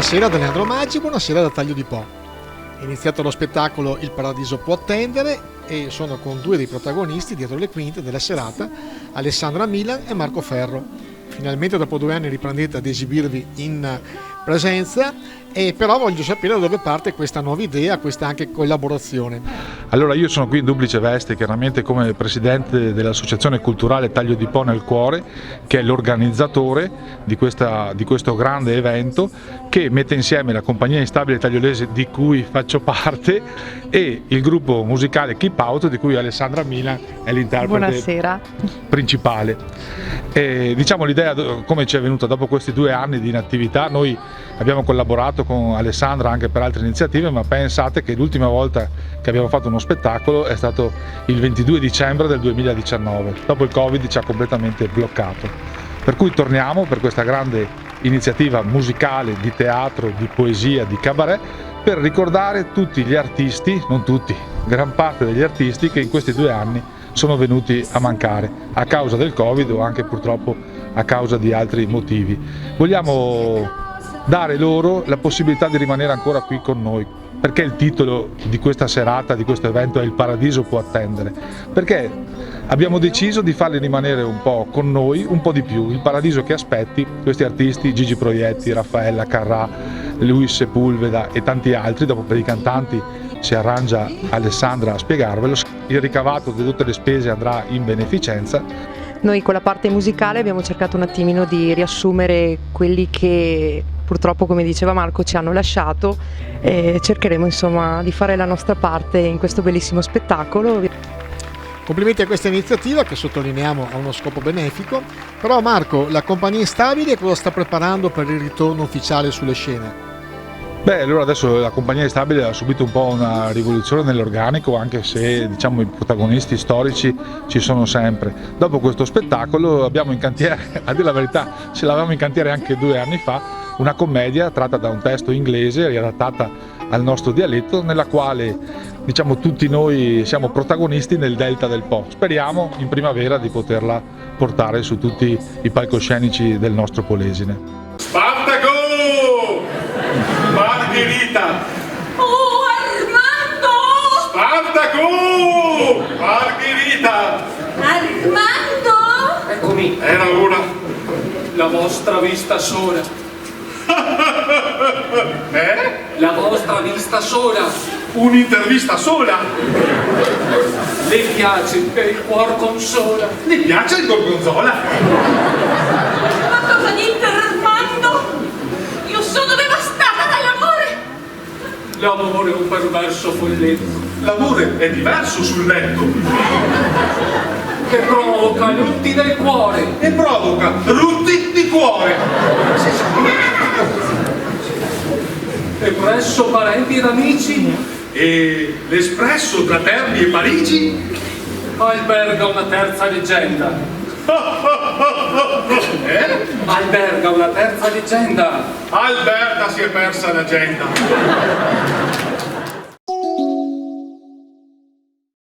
Buonasera da Leandro Maggi, buonasera da Taglio di Po. È iniziato lo spettacolo Il Paradiso può attendere e sono con due dei protagonisti dietro le quinte della serata, Alessandra Milan e Marco Ferro. Finalmente dopo 2 anni riprendete ad esibirvi in presenza, e però voglio sapere da dove parte questa nuova idea, questa anche collaborazione. Allora, io sono qui in duplice veste, chiaramente come presidente dell'associazione culturale Taglio di Po nel Cuore, che è l'organizzatore di questo grande evento che mette insieme la compagnia instabile tagliolese di cui faccio parte e il gruppo musicale Keep Out di cui Alessandra Milan è l'interprete principale. E, diciamo, l'idea come ci è venuta dopo questi 2 anni di inattività. Noi abbiamo collaborato con Alessandra anche per altre iniziative, ma pensate che l'ultima volta che abbiamo fatto uno spettacolo è stato il 22 dicembre del 2019, dopo il Covid ci ha completamente bloccato. Per cui torniamo per questa grande iniziativa musicale, di teatro, di poesia, di cabaret, per ricordare tutti gli artisti, non tutti, gran parte degli artisti che in questi 2 anni sono venuti a mancare a causa del Covid o anche purtroppo a causa di altri motivi. Vogliamo dare loro la possibilità di rimanere ancora qui con noi. Perché il titolo di questa serata, di questo evento è Il Paradiso può attendere? Perché abbiamo deciso di farli rimanere un po' con noi, un po' di più. Il paradiso che aspetti questi artisti, Gigi Proietti, Raffaella Carrà, Luis Sepulveda e tanti altri. Dopo per i cantanti si arrangia Alessandra a spiegarvelo. Il ricavato di tutte le spese andrà in beneficenza. Noi con la parte musicale abbiamo cercato un attimino di riassumere quelli che purtroppo, come diceva Marco, ci hanno lasciato, e cercheremo insomma di fare la nostra parte in questo bellissimo spettacolo. Complimenti a questa iniziativa che sottolineiamo ha uno scopo benefico. Però Marco, la compagnia instabile cosa sta preparando per il ritorno ufficiale sulle scene? Beh, allora adesso la compagnia instabile ha subito un po' una rivoluzione nell'organico, anche se diciamo i protagonisti storici ci sono sempre. Dopo questo spettacolo abbiamo in cantiere, a dire la verità, ce l'avevamo in cantiere anche 2 anni fa, una commedia tratta da un testo inglese riadattata al nostro dialetto, nella quale diciamo tutti noi siamo protagonisti nel delta del Po. Speriamo in primavera di poterla portare su tutti i palcoscenici del nostro Polesine. Spartaco! Margherita! Oh, Armando! Spartaco! Margherita! Armando! Eccomi, Era ora. la vostra vista sola. La vostra vista sola. Un'intervista sola? Le piace che il cuor consola. Le piace il gorgonzola? Ma cosa dite, Armando? Io sono devastata dall'amore! L'amore è un perverso folletto L'amore è diverso sul letto che provoca lutti del cuore. e provoca rutti di cuore. E presso parenti ed amici E l'espresso tra Terni e Parigi? alberga una terza leggenda. Alberga una terza leggenda. Alberta si è persa l'agenda.